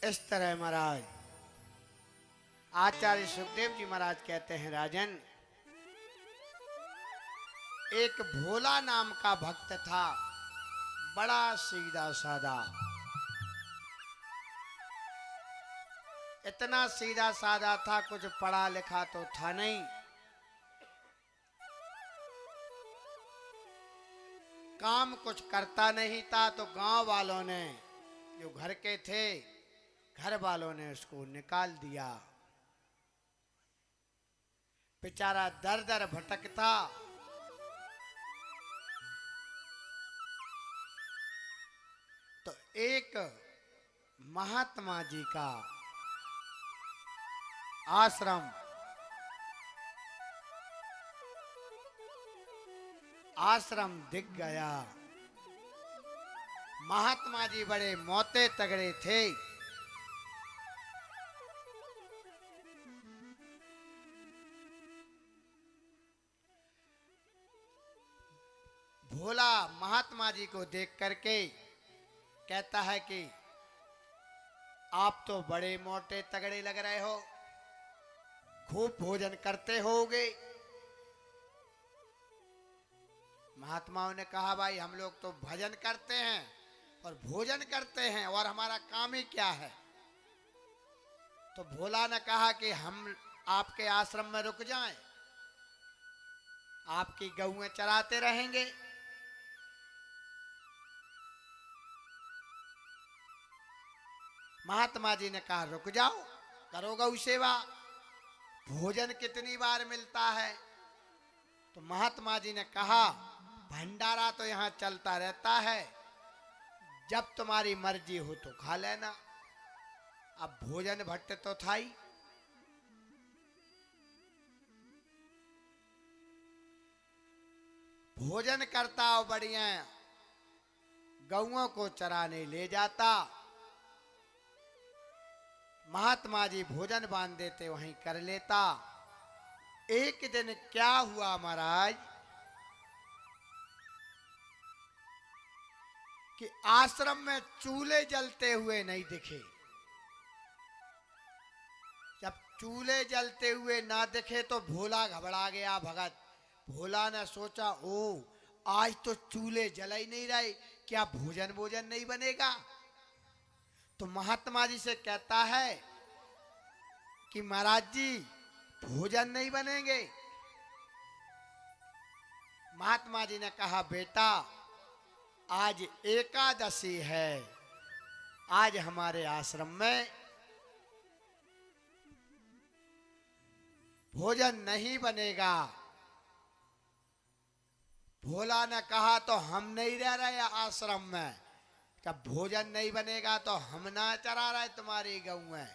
इस तरह महाराज आचार्य सुखदेव जी महाराज कहते हैं, राजन एक भोला नाम का भक्त था, बड़ा सीधा साधा। इतना सीधा साधा था, कुछ पढ़ा लिखा तो था नहीं। काम कुछ करता नहीं था, तो गांव वालों ने, जो घर के थे, घर वालों ने उसको निकाल दिया। बेचारा दर दर भटकता। तो एक महात्मा जी का आश्रम दिख गया। महात्मा जी बड़े मोटे तगड़े थे। भोला महात्मा जी को देख करके कहता है कि आप तो बड़े मोटे तगड़े लग रहे हो, खूब भोजन करते होगे। महात्माओं ने कहा, भाई हम लोग तो भजन करते हैं और भोजन करते हैं, और हमारा काम ही क्या है। तो भोला ने कहा कि हम आपके आश्रम में रुक जाएं, आपकी गऊएं चराते रहेंगे। महात्मा जी ने कहा, रुक जाओ, करो गौ सेवा, भोजन कितनी बार मिलता है। तो महात्मा जी ने कहा, भंडारा तो यहाँ चलता रहता है, जब तुम्हारी मर्जी हो तो खा लेना। अब भोजन भट्ट तो था ही। भोजन करता और बढ़िया गौओं को चराने ले जाता। महात्मा जी भोजन बांध देते, वहीं कर लेता। एक दिन क्या हुआ महाराज कि आश्रम में चूल्हे जलते हुए नहीं दिखे। जब चूल्हे जलते हुए ना दिखे तो भोला घबरा गया। भगत भोला ने सोचा, ओ आज तो चूल्हे जल ही नहीं रहे, क्या भोजन नहीं बनेगा। तो महात्मा जी से कहता है कि महाराज जी भोजन नहीं बनेंगे। महात्मा जी ने कहा, बेटा आज एकादशी है, आज हमारे आश्रम में भोजन नहीं बनेगा। भोला ने कहा, तो हम नहीं रह रहे आश्रम में, जब भोजन नहीं बनेगा तो हम ना चरा रहे तुम्हारी गऊएं।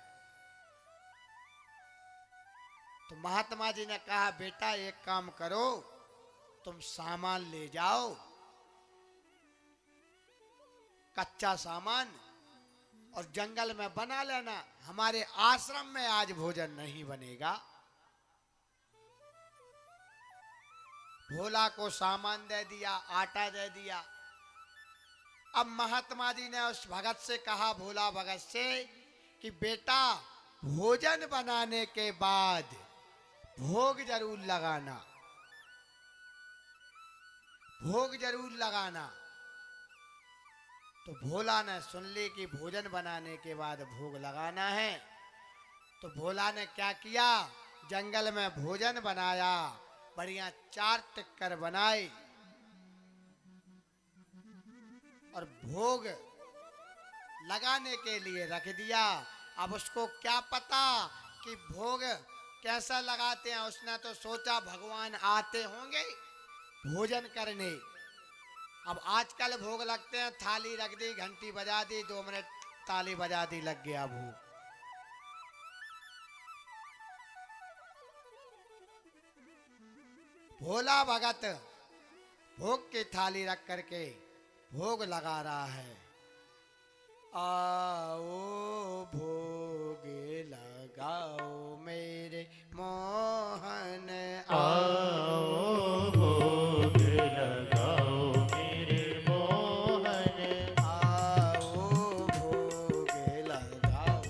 तो महात्मा जी ने कहा, बेटा एक काम करो, तुम सामान ले जाओ, कच्चा सामान, और जंगल में बना लेना, हमारे आश्रम में आज भोजन नहीं बनेगा। भोला को सामान दे दिया, आटा दे दिया। अब महात्मा जी ने उस भगत से कहा, भोला भगत से, कि बेटा भोजन बनाने के बाद भोग जरूर लगाना, भोग जरूर लगाना। तो भोला ने सुन ली कि भोजन बनाने के बाद भोग लगाना है। तो भोला ने क्या किया, जंगल में भोजन बनाया, बढ़िया 4 टिक्कर बनाए और भोग लगाने के लिए रख दिया। अब उसको क्या पता कि भोग कैसा लगाते हैं। उसने तो सोचा भगवान आते होंगे भोजन करने। अब आजकल भोग लगते हैं, थाली रख दी, घंटी बजा दी, 2 मिनट ताली बजा दी, लग गया भोग। भोला भगत भोग की थाली रख करके भोग लगा रहा है। आओ भोग लगाओ मेरे मोहन, आओ भोग लगाओ मेरे मोहन, आओ भोग लगाओ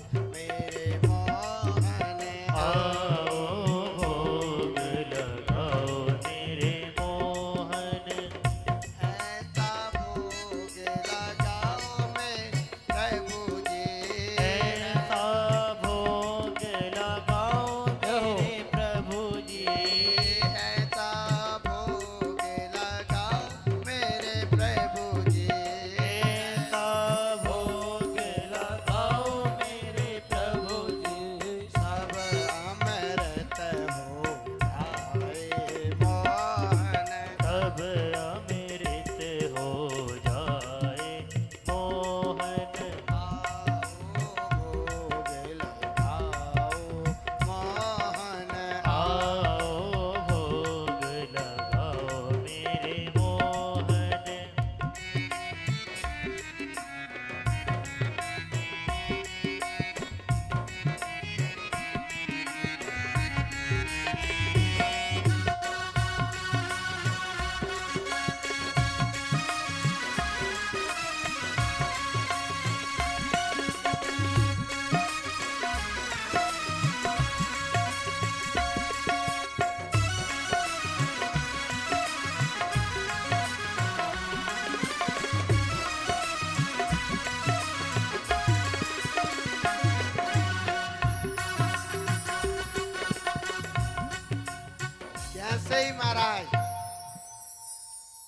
जैसे ही महाराज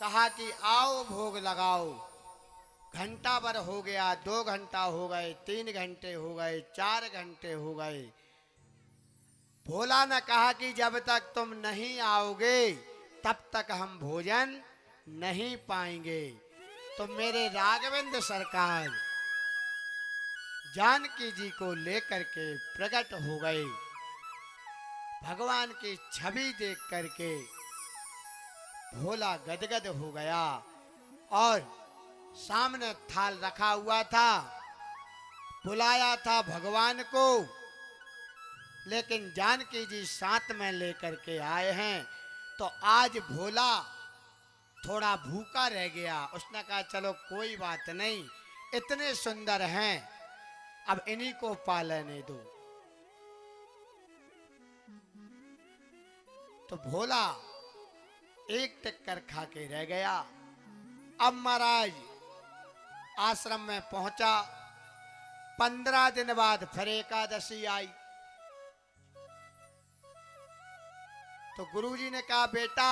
कहा कि आओ भोग लगाओ, घंटा भर हो गया, 2 घंटा हो गए, 3 घंटे हो गए, 4 घंटे हो गए। भोला ने कहा कि जब तक तुम नहीं आओगे तब तक हम भोजन नहीं पाएंगे। तो मेरे राघवेंद्र सरकार जानकी जी को लेकर के प्रकट हो गए। भगवान की छवि देख करके भोला गदगद हो गया और सामने थाल रखा हुआ था, बुलाया था भगवान को, लेकिन जानकी जी साथ में लेकर के आए हैं। तो आज भोला थोड़ा भूखा रह गया। उसने कहा चलो कोई बात नहीं, इतने सुंदर हैं, अब इन्हीं को पालने दो। तो भोला एक टिक्कर खा के रह गया। अब महाराज आश्रम में पहुंचा। 15 दिन बाद फिर एकादशी आई। तो गुरुजी ने कहा बेटा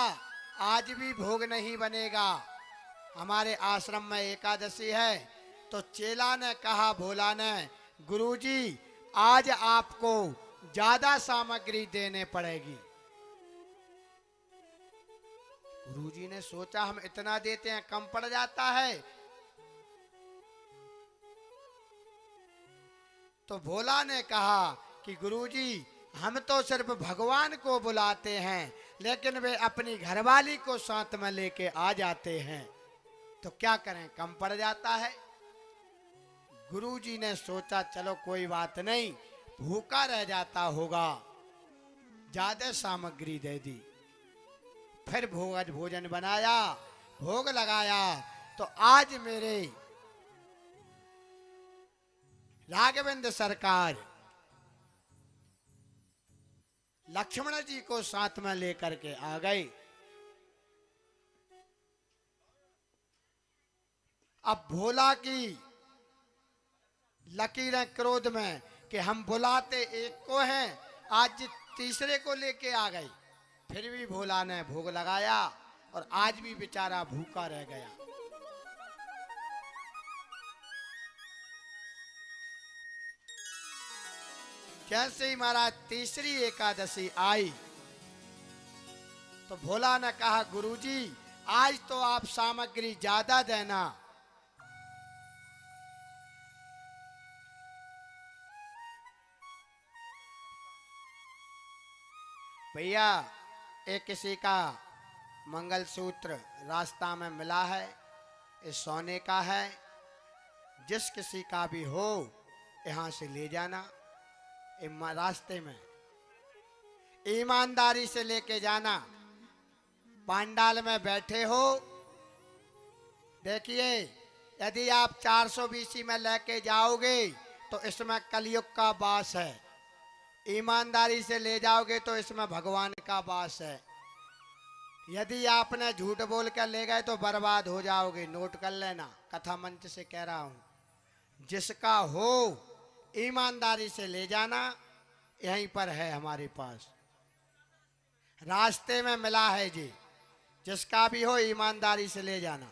आज भी भोग नहीं बनेगा, हमारे आश्रम में एकादशी है। तो चेला ने कहा भोला ने, गुरुजी आज आपको ज्यादा सामग्री देने पड़ेगी। गुरुजी ने सोचा हम इतना देते हैं कम पड़ जाता है। तो भोला ने कहा कि गुरुजी हम तो सिर्फ भगवान को बुलाते हैं, लेकिन वे अपनी घरवाली को साथ में लेके आ जाते हैं, तो क्या करें कम पड़ जाता है। गुरुजी ने सोचा चलो कोई बात नहीं, भूखा रह जाता होगा, ज्यादा सामग्री दे दी। फिर भोजन बनाया, भोग लगाया। तो आज मेरे राघवेंद्र सरकार लक्ष्मण जी को साथ में लेकर के आ गए। अब भोला की लकीरें क्रोध में कि हम बुलाते एक को हैं, आज तीसरे को लेके आ गए। फिर भी भोला ने भोग लगाया और आज भी बेचारा भूखा रह गया। जैसे ही महाराज तीसरी एकादशी आई तो भोला ने कहा गुरुजी आज तो आप सामग्री ज्यादा देना। भैया एक किसी का मंगलसूत्र रास्ता में मिला है, ये सोने का है, जिस किसी का भी हो यहाँ से ले जाना। रास्ते में ईमानदारी से लेके जाना। पांडाल में बैठे हो, देखिए यदि आप 420 में लेके जाओगे तो इसमें कलयुग का वास है, ईमानदारी से ले जाओगे तो इसमें भगवान का वास है। यदि आपने झूठ बोल कर ले गए तो बर्बाद हो जाओगे, नोट कर लेना, कथा मंच से कह रहा हूं। जिसका हो ईमानदारी से ले जाना, यहीं पर है हमारे पास, रास्ते में मिला है जी। जिसका भी हो ईमानदारी से ले जाना।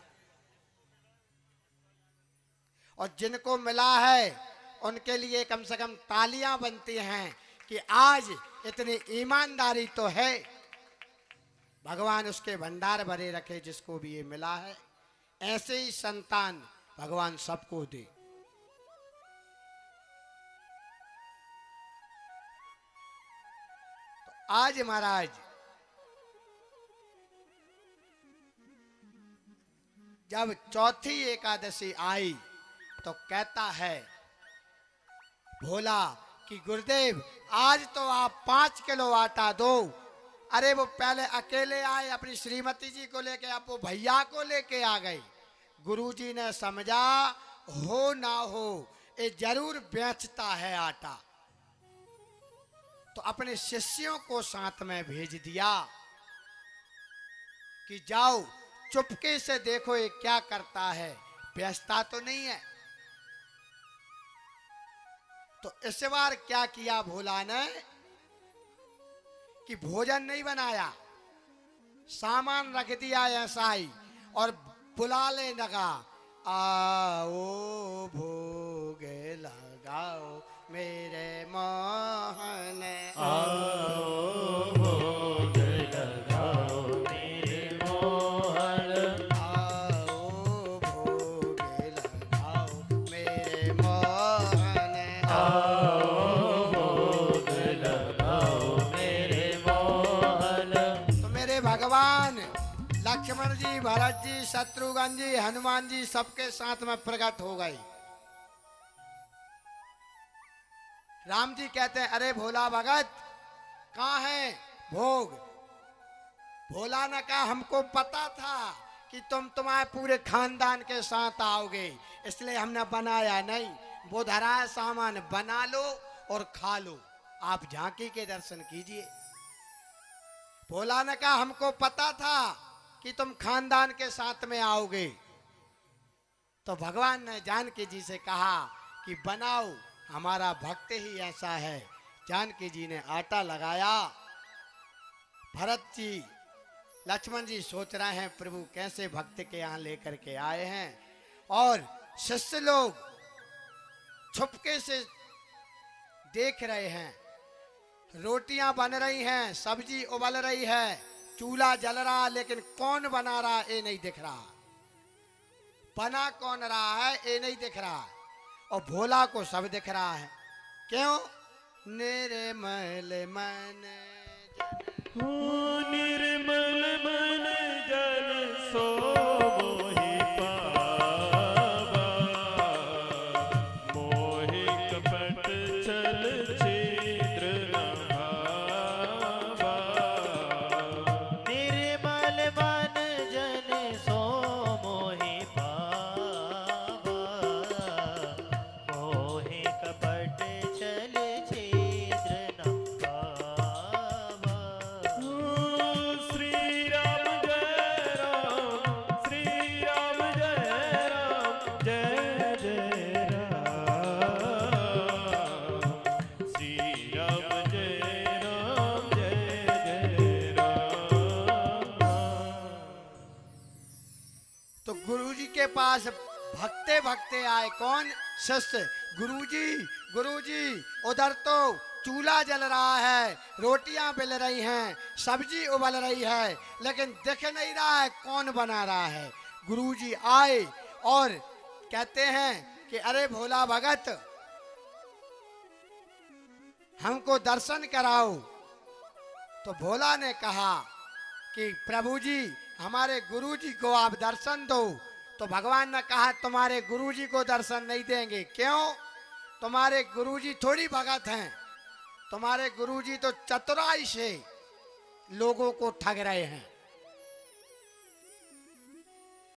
और जिनको मिला है उनके लिए कम से कम तालियां बनती हैं कि आज इतनी ईमानदारी तो है। भगवान उसके भंडार भरे रखे जिसको भी ये मिला है। ऐसे ही संतान भगवान सबको दे। तो आज महाराज जब चौथी एकादशी आई तो कहता है भोला कि गुरुदेव आज तो आप 5 किलो आटा दो। अरे वो पहले अकेले आए अपनी श्रीमती जी को लेके, अब वो भैया को लेके आ गए। गुरुजी ने समझा हो ना हो ये जरूर बेचता है आटा, तो अपने शिष्यों को साथ में भेज दिया कि जाओ चुपके से देखो ये क्या करता है, बेचता तो नहीं है। तो इस बार क्या किया भोला ने कि भोजन नहीं बनाया, सामान रख दिया ऐसा ही और बुलाने लगा, आओ भोग लगाओ मेरे मोहन। आओ भोग लगाओ मेरे मोहन। आओ भोग लगाओ मेरे मोहन। आओ भोग लगाओ मेरे मोहन। तो मेरे भगवान लक्ष्मण जी, भरत जी, शत्रुघ्न जी, हनुमान जी सबके साथ में प्रकट हो गए। राम जी कहते हैं, अरे भोला भगत कहाँ है भोग? भोला ने कहा, हमको पता था कि तुम तुम्हारे पूरे खानदान के साथ आओगे, इसलिए हमने बनाया नहीं। वो धरा है सामान, बना लो और खा लो, आप झांकी के दर्शन कीजिए। भोला ने कहा, हमको पता था कि तुम खानदान के साथ में आओगे। तो भगवान ने जानकी जी से कहा कि बनाओ, हमारा भक्त ही ऐसा है। जानकी जी ने आटा लगाया। भरत जी, लक्ष्मण जी सोच रहे हैं प्रभु कैसे भक्त के यहाँ लेकर के आए हैं, और शिष्य लोग छुपके से देख रहे हैं। रोटियां बन रही हैं, सब्जी उबल रही है, चूल्हा जल रहा, लेकिन कौन बना रहा ये नहीं दिख रहा। बना कौन रहा है ये नहीं दिख रहा, और भोला को सब दिख रहा है। क्यों? निर्मल मन जन, निर्मल मन जन सो मोहि पावा। मोहि कपट छल छिद्र न भावा। निर्मल मन जन सो मोहि पावा। मोहि कपट छल छिद्र न पावा। श्री राम जय राम, श्री राम जय राम, जय जय राम। श्री राम जय राम, जय जय राम। तो गुरुजी के पास भक्ते भक्ते आए। कौन? शिष्य। गुरुजी, गुरुजी, उधर तो चूल्हा जल रहा है, रोटियां बेल रही हैं, सब्जी उबल रही है, लेकिन दिख नहीं रहा है कौन बना रहा है। गुरुजी आए और कहते हैं कि अरे भोला भगत, हमको दर्शन कराओ। तो भोला ने कहा कि प्रभु जी, हमारे गुरुजी को आप दर्शन दो। तो भगवान ने कहा, तुम्हारे गुरुजी को दर्शन नहीं देंगे। क्यों? तुम्हारे गुरुजी थोड़ी भगत हैं, तुम्हारे गुरुजी तो चतुराई से लोगों को ठग रहे हैं।